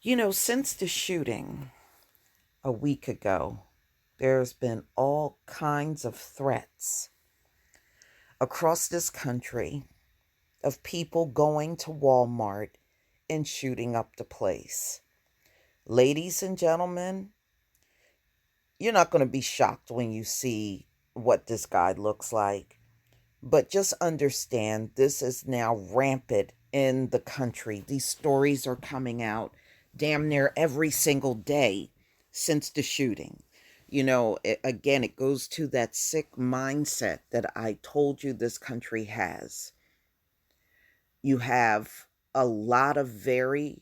Since the shooting a week ago, there's been all kinds of threats across this country of people going to Walmart and shooting up the place. Ladies and gentlemen, you're not going to be shocked when you see what this guy looks like, but just understand this is now rampant in the country. These stories are coming out damn near every single day since the shooting. Again, it goes to that sick mindset that I told you this country has. You have a lot of very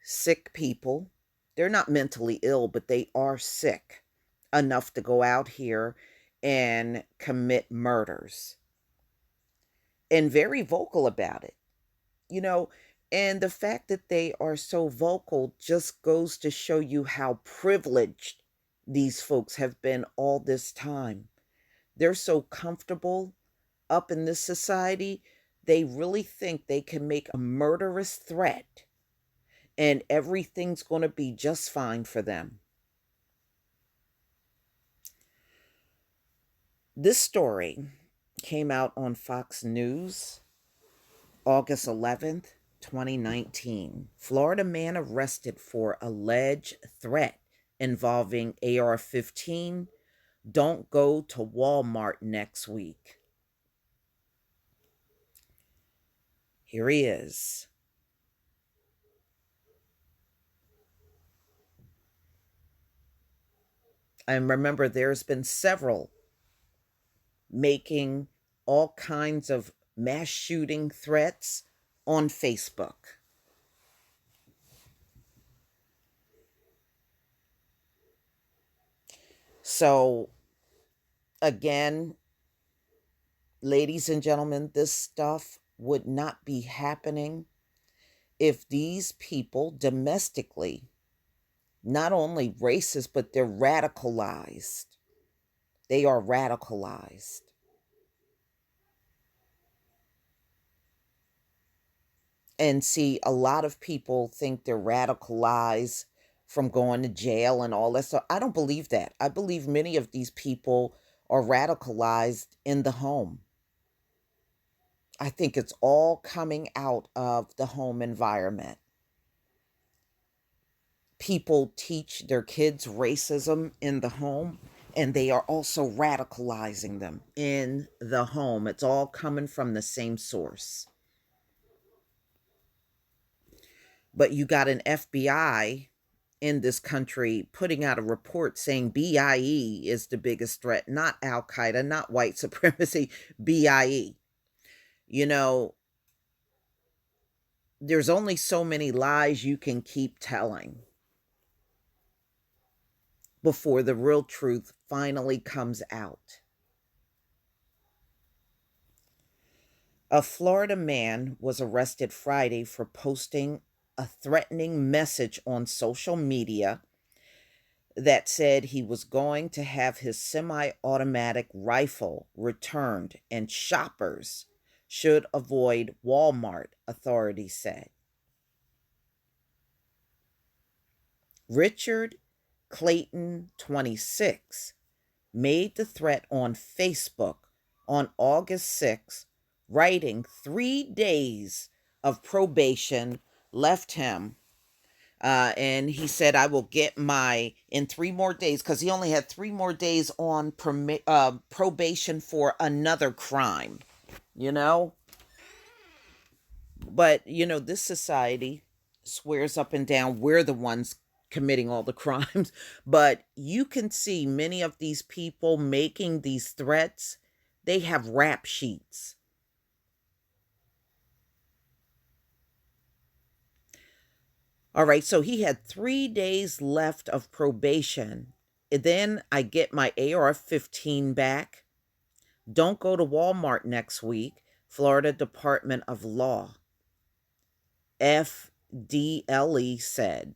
sick people. They're not mentally ill, but they are sick enough to go out here and commit murders, and very vocal about it. you know and the fact that they are so vocal just goes to show you how privileged these folks have been all this time. They're so comfortable up in this society, they really think they can make a murderous threat and everything's going to be just fine for them. This story came out on Fox News August 11th, 2019. Florida man arrested for alleged threat involving AR 15. Don't go to Walmart next week. Here he is. And remember, there's been several making all kinds of mass shooting threats on Facebook. So, again, ladies and gentlemen, this stuff would not be happening if these people domestically, not only racist, but they're radicalized. They are radicalized. And see, a lot of people think they're radicalized from going to jail and all that stuff. I don't believe that. I believe many of these people are radicalized in the home. I think it's all coming out of the home environment. People teach their kids racism in the home, and they are also radicalizing them in the home. It's all coming from the same source. But you got an FBI in this country putting out a report saying BIE is the biggest threat, not Al Qaeda, not white supremacy, BIE. You know, there's only so many lies you can keep telling before the real truth finally comes out. A Florida man was arrested Friday for posting a threatening message on social media that said he was going to have his semi automatic rifle returned and shoppers should avoid Walmart, authorities said. Richard Clayton, 26, made the threat on Facebook on August 6, writing 3 days of probation left him. And he said, I will get in 3 more days, because he only had 3 more days on probation for another crime, you know? But, this society swears up and down we're the ones committing all the crimes. But you can see many of these people making these threats, they have rap sheets. All right, so he had 3 days left of probation. And then I get my AR 15 back. Don't go to Walmart next week, Florida Department of Law. FDLE said.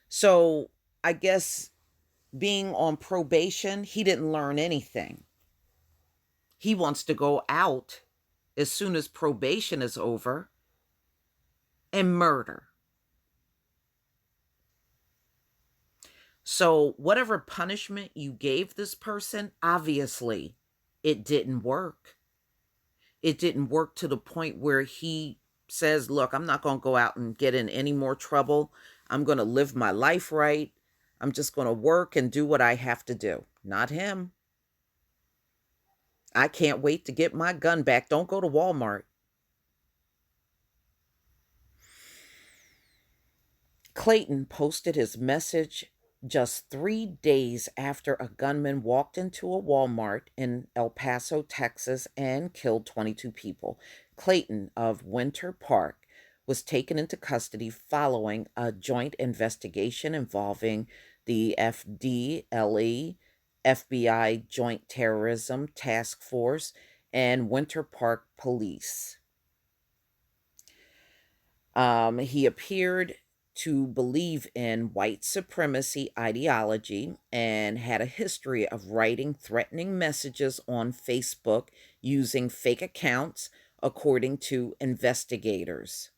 So I guess being on probation, he didn't learn anything. He wants to go out as soon as probation is over and murder. So, whatever punishment you gave this person, obviously, it didn't work. It didn't work to the point where he says, look, I'm not going to go out and get in any more trouble. I'm going to live my life right. I'm just going to work and do what I have to do. Not him. I can't wait to get my gun back. Don't go to Walmart. Clayton posted his message just 3 days after a gunman walked into a Walmart in El Paso, Texas, and killed 22 people. Clayton of Winter Park was taken into custody following a joint investigation involving the FDLE, FBI Joint Terrorism Task Force, and Winter Park Police. He appeared to believe in white supremacy ideology and had a history of writing threatening messages on Facebook using fake accounts, according to investigators.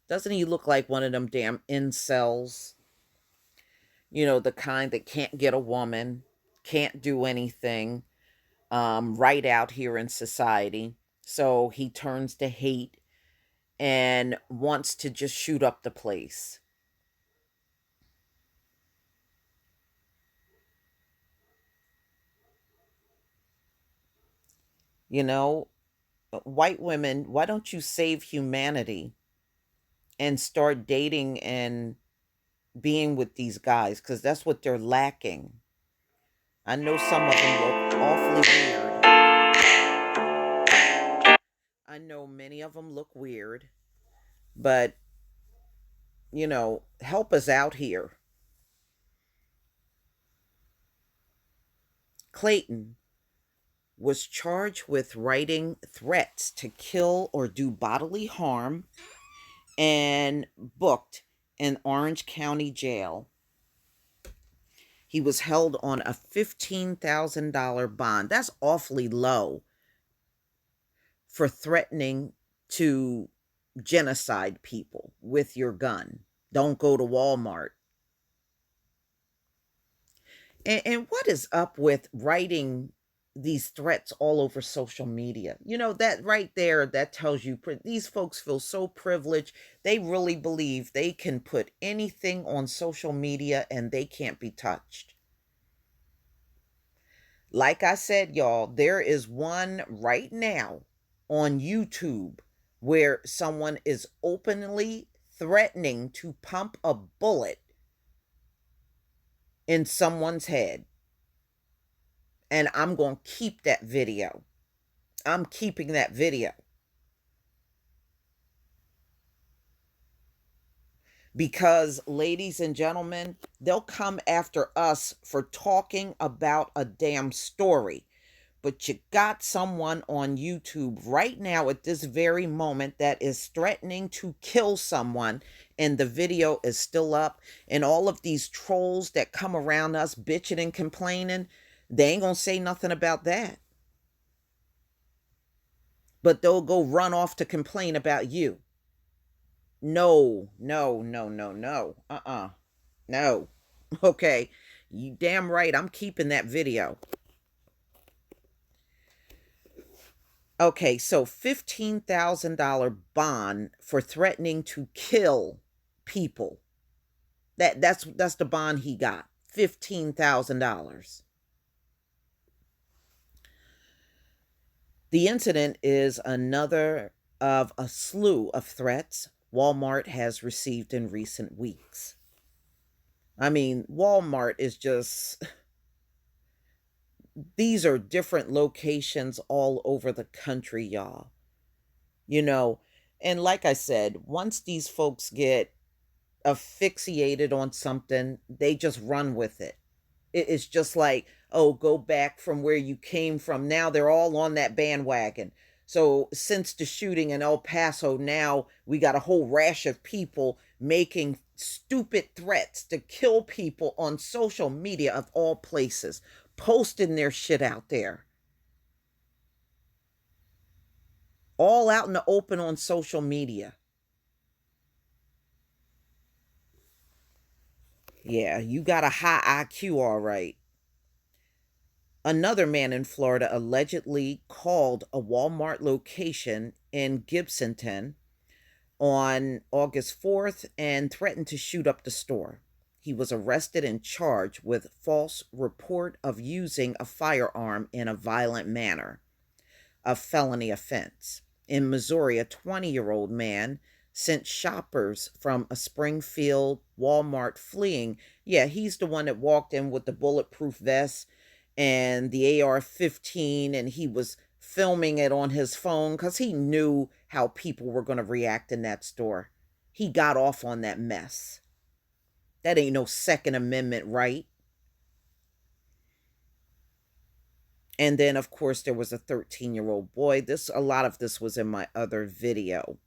Doesn't he look like one of them damn incels? You know, the kind that can't get a woman, can't do anything, right out here in society. So he turns to hate and wants to just shoot up the place. You know, white women, why don't you save humanity and start dating and being with these guys? Because that's what they're lacking. I know some of them look awfully weird. I know many of them look weird, but, help us out here. Clayton was charged with writing threats to kill or do bodily harm and booked in Orange County Jail. He was held on a $15,000 bond. That's awfully low for threatening to genocide people with your gun. Don't go to Walmart. And what is up with writing these threats all over social media? That right there, that tells you these folks feel so privileged. They really believe they can put anything on social media and they can't be touched. Like I said, y'all, there is one right now on YouTube where someone is openly threatening to pump a bullet in someone's head. And I'm going to keep that video. I'm keeping that video. Because, ladies and gentlemen, they'll come after us for talking about a damn story. But you got someone on YouTube right now at this very moment that is threatening to kill someone, and the video is still up. And all of these trolls that come around us bitching and complaining, they ain't gonna say nothing about that. But they'll go run off to complain about you. No, no, no, no, no. No. Okay. You damn right, I'm keeping that video. Okay, so $15,000 bond for threatening to kill people. That's the bond he got. $15,000. The incident is another of a slew of threats Walmart has received in recent weeks. I mean, Walmart is just, these are different locations all over the country, y'all. And like I said, once these folks get asphyxiated on something, they just run with it. It's just like, oh, go back from where you came from. Now they're all on that bandwagon. So since the shooting in El Paso, now we got a whole rash of people making stupid threats to kill people on social media of all places, posting their shit out there. All out in the open on social media. Yeah, you got a high IQ, all right. Another man in Florida allegedly called a Walmart location in Gibsonton on August 4th and threatened to shoot up the store. He was arrested and charged with false report of using a firearm in a violent manner, a felony offense. In Missouri, a 20-year-old man sent shoppers from a Springfield Walmart fleeing. Yeah, he's the one that walked in with the bulletproof vest and the AR-15, and he was filming it on his phone because he knew how people were going to react in that store. He got off on that mess. That ain't no Second Amendment right. And then, of course, there was a 13-year-old boy. A lot of this was in my other video.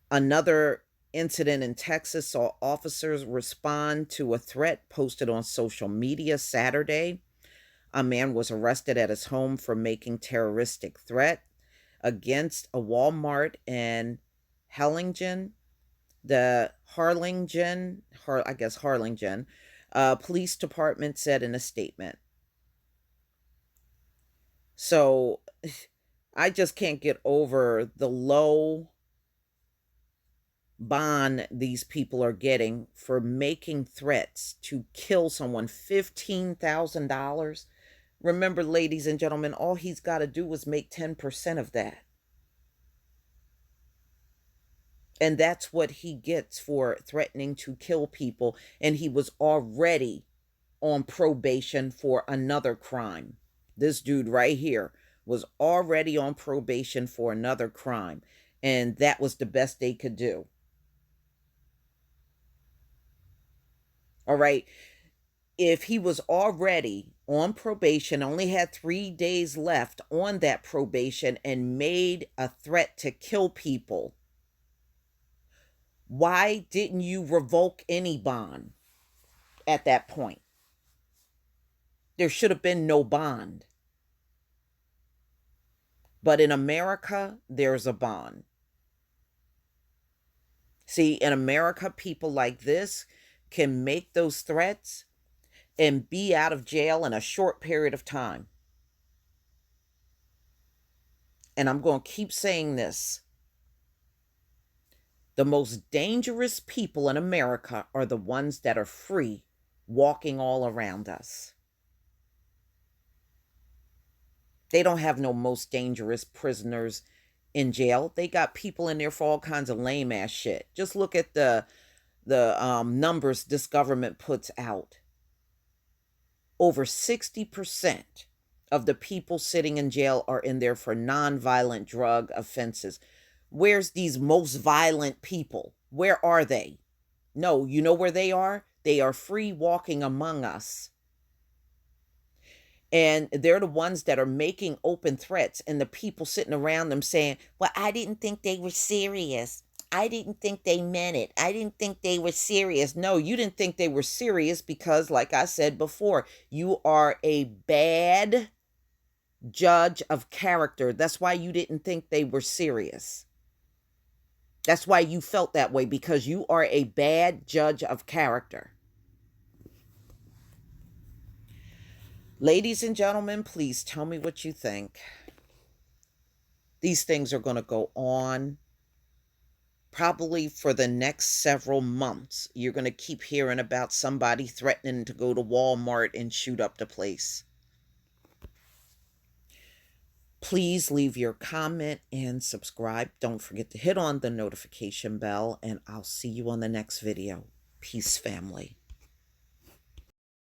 Another incident in Texas saw officers respond to a threat posted on social media Saturday. A man was arrested at his home for making terroristic threat against a Walmart in Harlingen. The Harlingen police department said in a statement. So I just can't get over the low bond these people are getting for making threats to kill someone. $15,000. Remember, ladies and gentlemen, all he's got to do is make 10% of that. And that's what he gets for threatening to kill people. And he was already on probation for another crime. This dude right here was already on probation for another crime. And that was the best they could do. All right. If he was already on probation, only had 3 days left on that probation, and made a threat to kill people, why didn't you revoke any bond at that point? There should have been no bond. But in America, there's a bond. See, in America, people like this can make those threats and be out of jail in a short period of time. And I'm going to keep saying this. The most dangerous people in America are the ones that are free, walking all around us. They don't have no most dangerous prisoners in jail. They got people in there for all kinds of lame ass shit. Just look at the numbers this government puts out. Over 60% of the people sitting in jail are in there for non-violent drug offenses. Where's these most violent people? Where are they? No, you know where they are? They are free walking among us. And they're the ones that are making open threats, and the people sitting around them saying, well, I didn't think they were serious. I didn't think they meant it. I didn't think they were serious. No, you didn't think they were serious because, like I said before, you are a bad judge of character. That's why you didn't think they were serious. That's why you felt that way, because you are a bad judge of character. Ladies and gentlemen, please tell me what you think. These things are going to go on probably for the next several months. You're going to keep hearing about somebody threatening to go to Walmart and shoot up the place. Please leave your comment and subscribe. Don't forget to hit on the notification bell, and I'll see you on the next video. Peace, family.